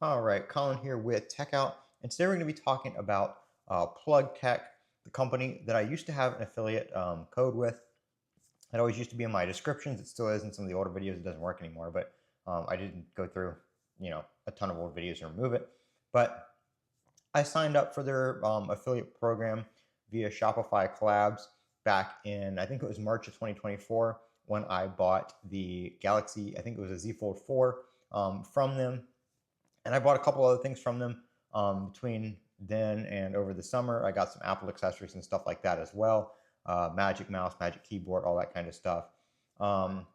All right, Colin here with Techout, and today we're going to be talking about Plug Tech, the company that I used to have an affiliate code with. It always used to be in my descriptions. It still is in some of the older videos. It doesn't work anymore, but I didn't go through, a ton of old videos and remove it. But I signed up for their affiliate program via Shopify Collabs back in, I think it was March of 2024 when I bought the Galaxy, I think it was a Z Fold 4 from them. And I bought a couple other things from them between then and over the summer. I got some Apple accessories and stuff like that as well. Magic mouse, magic keyboard, all that kind of stuff. Um,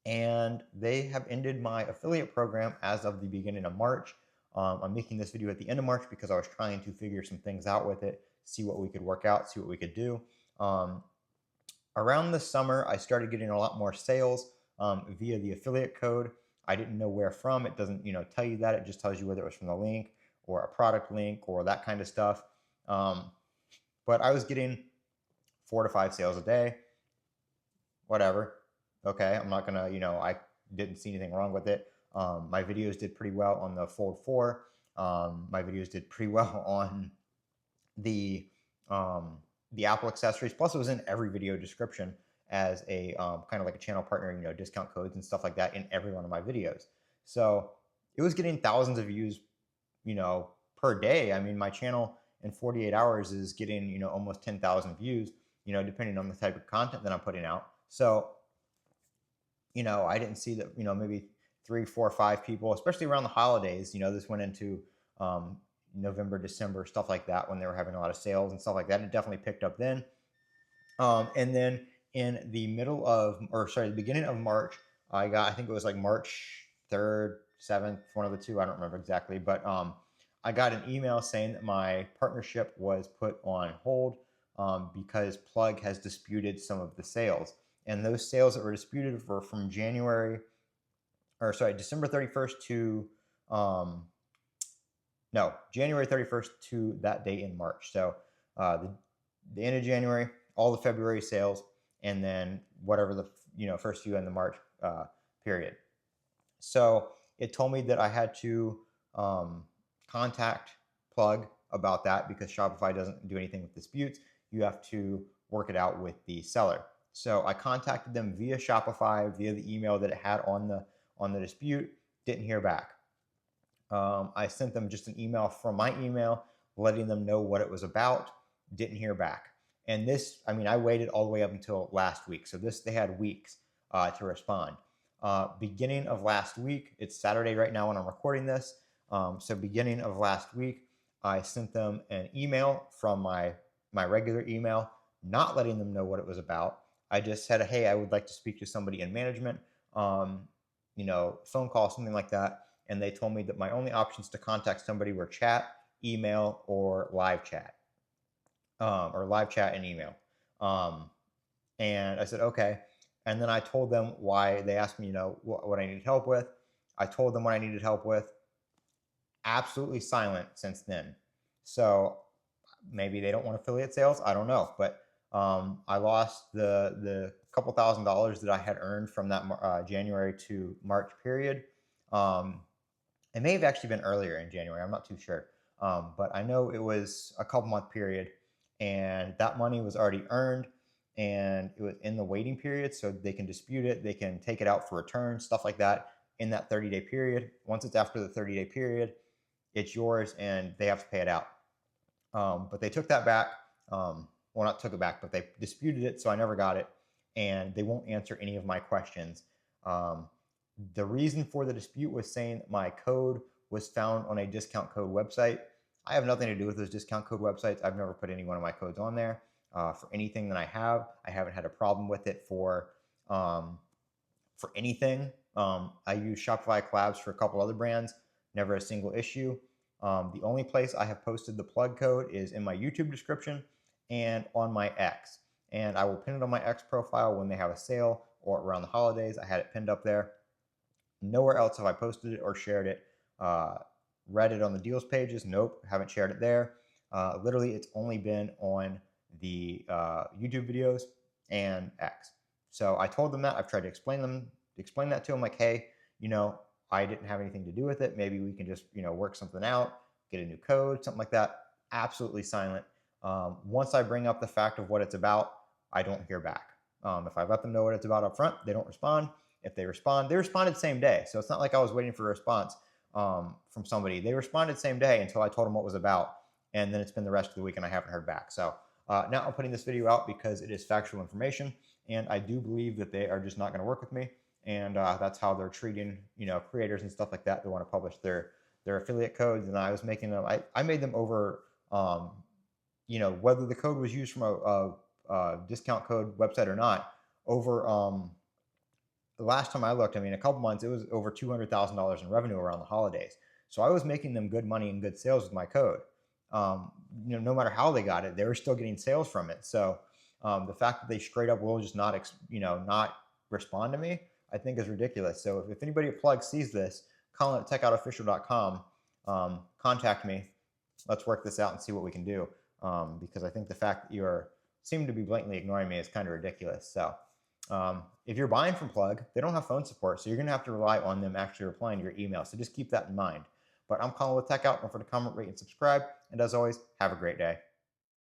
and they have ended my affiliate program as of the beginning of March. I'm making this video at the end of March because I was trying to figure some things out with it, see what we could work out, see what we could do. Around the summer, I started getting a lot more sales via the affiliate code. I didn't know where from. It doesn't, tell you that. It just tells you whether it was from the link or a product link or that kind of stuff. But I was getting 4 to 5 sales a day. Whatever. Okay, I'm not gonna, I didn't see anything wrong with it. My videos did pretty well on the Fold 4. My videos did pretty well on the um, the Apple accessories. Plus, it was in every video description as a kind of like a channel partner, discount codes and stuff like that in every one of my videos. So it was getting thousands of views, per day. I mean, my channel in 48 hours is getting, almost 10,000 views, depending on the type of content that I'm putting out. So, I didn't see that, maybe 3, 4, 5 people, especially around the holidays. This went into November, December, stuff like that, when they were having a lot of sales and stuff like that. It definitely picked up then. And then in the the beginning of March, I think it was like March 3rd, 7th, one of the two, I don't remember exactly, but I got an email saying that my partnership was put on hold because Plug has disputed some of the sales. And those sales that were disputed were from December 31st to January 31st to that day in March. So the end of January, all the February sales, and then whatever the first few in the March period. So it told me that I had to contact Plug about that because Shopify doesn't do anything with disputes. You have to work it out with the seller. So I contacted them via Shopify, via the email that it had on the dispute. Didn't hear back. I sent them just an email from my email letting them know what it was about. Didn't hear back. And this, I waited all the way up until last week. So they had weeks to respond. Beginning of last week, it's Saturday right now when I'm recording this. So beginning of last week, I sent them an email from my regular email, not letting them know what it was about. I just said, hey, I would like to speak to somebody in management, phone call, something like that. And they told me that my only options to contact somebody were chat, email, or live chat, and email. And I said, okay. And then I told them why. They asked me, what I needed help with. I told them what I needed help with. Absolutely silent since then. So maybe they don't want affiliate sales. I don't know. But I lost the couple $1,000s that I had earned from that January to March period. It may have actually been earlier in January. I'm not too sure. But I know it was a couple month period, and that money was already earned, and it was in the waiting period, so they can dispute it. They can take it out for return, stuff like that in that 30-day period. Once it's after the 30-day period, it's yours, and they have to pay it out. But they took that back. Well, not took it back, but they disputed it, so I never got it, and they won't answer any of my questions. The reason for the dispute was saying that my code was found on a discount code website. I have nothing to do with those discount code websites. I've never put any one of my codes on there for anything that I have. I haven't had a problem with it for anything. I use Shopify Collabs for a couple other brands, never a single issue. The only place I have posted the plug code is in my YouTube description and on my X. And I will pin it on my X profile when they have a sale or around the holidays. I had it pinned up there. Nowhere else have I posted it or shared it. Reddit on the deals pages, nope, haven't shared it there. Literally, it's only been on the YouTube videos and X. So I told them that. I've tried to explain that to them, like, hey, I didn't have anything to do with it. Maybe we can just, work something out, get a new code, something like that. Absolutely silent. Once I bring up the fact of what it's about, I don't hear back. If I let them know what it's about up front, they don't respond. If they responded same day. So it's not like I was waiting for a response from somebody. They responded same day until I told them what it was about. And then it's been the rest of the week and I haven't heard back. So now I'm putting this video out because it is factual information. And I do believe that they are just not going to work with me. And that's how they're treating, creators and stuff like that. They want to publish their affiliate codes. And I was making them, I made them over, whether the code was used from a discount code website or not, over the last time I looked, a couple months, it was over $200,000 in revenue around the holidays. So I was making them good money and good sales with my code. No matter how they got it, they were still getting sales from it. So the fact that they straight up will just not respond to me, I think is ridiculous. So if anybody at Plug sees this, Colin at techoutofficial.com, contact me. Let's work this out and see what we can do. Because I think the fact that you seem to be blatantly ignoring me is kind of ridiculous. So if you're buying from Plug, they don't have phone support, so you're going to have to rely on them actually replying to your email. So just keep that in mind. But I'm Colin with Techout. Don't forget to comment, rate, and subscribe. And as always, have a great day.